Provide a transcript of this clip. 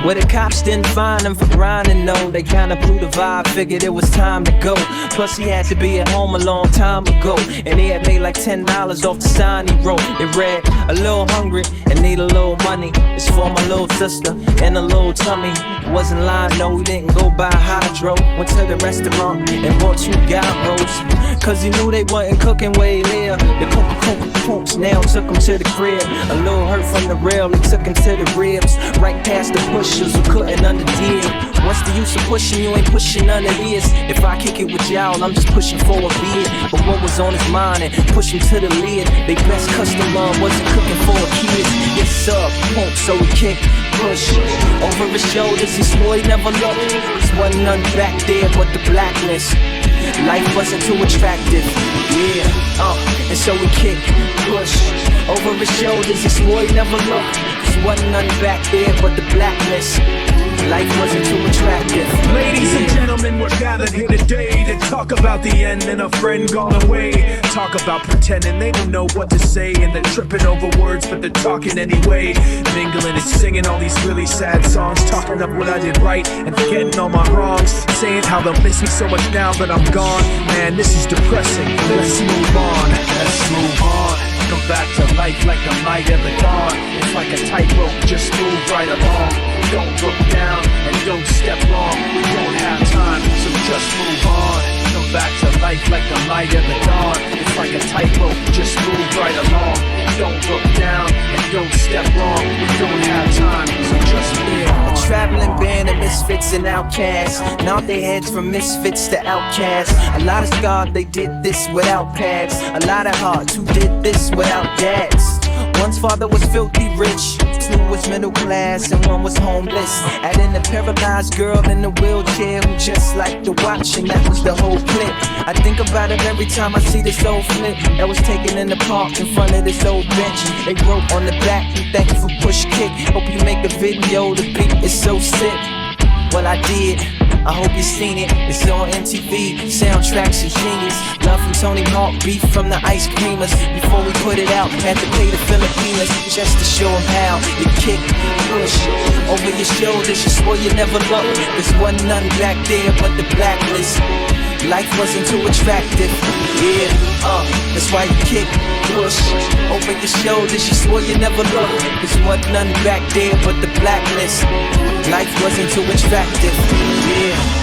Where the cops didn't find him for grinding, no. They kinda blew the vibe, figured it was time to go. Plus he had to be at home a long time ago, and he had made like $10 off the sign he wrote. It read, a little hungry and need a little money. It's for my little sister and a little tummy. Wasn't lying, no, we didn't go buy hydro. Went to the restaurant and bought 2 gyros, cause he knew they wasn't cooking where he lived. The Coca-Cola poops now took him to the crib. A little hurt from the rail, they took him to the ribs. Right past the pushers who couldn't underdig. What's the use of pushing? You ain't pushing none of this. If I kick it with y'all, I'm just pushing for a beard. But what was on his mind and push him to the lid. They best customer wasn't cooking for a kid. Yes sir, pump, so he kicked, push. Over his shoulders, he swore he never looked. There wasn't none back there but the blackness. Life wasn't too attractive, yeah, and so he kicked, push. Over his shoulders, he swore he never looked. There wasn't none back there but the blackness. Life wasn't too attractive. Ladies and gentlemen, we're gathered here today to talk about the end and a friend gone away. Talk about pretending they don't know what to say, and they're tripping over words, but they're talking anyway. Mingling and singing all these really sad songs, talking up what I did right and forgetting all my wrongs. Saying how they'll miss me so much now that I'm gone. Man, this is depressing. Let's move on. Let's move on. Come back to life like the light of the dawn. It's like a tightrope, just move right along. Don't look down and don't step wrong. We don't have time, so just move on. Come back to life like the light of the dawn. It's like a tightrope, just move right along. Don't look down and don't step wrong. We don't have time, so just move on. A traveling band of misfits and outcasts, nod their heads from misfits to outcasts. A lot of scars, they did this without pads. A lot of hearts who did this without dads. One's father was filthy rich, 2 was middle class, and 1 was homeless. Adding a paralyzed girl in a wheelchair who just liked to watch, and that was the whole clip. I think about it every time I see this old flip that was taken in the park in front of this old bench. They wrote on the back, "We thank you for push kick. Hope you make a video, the beat is so sick." Well, I did. I hope you've seen it. It's on MTV. Soundtracks is genius. Love from Tony Hawk, beef from the ice creamers. Before we put it out, had to pay the Filipinos just to show them how you kick, push. Over your shoulders, you swore you never looked. There's wasn't none back there but the blacklist. Life wasn't too attractive, yeah, that's why you kick, push. Over your shoulders, you swore you never looked. There's wasn't none back there but the blacklist. Life wasn't too attractive, yeah.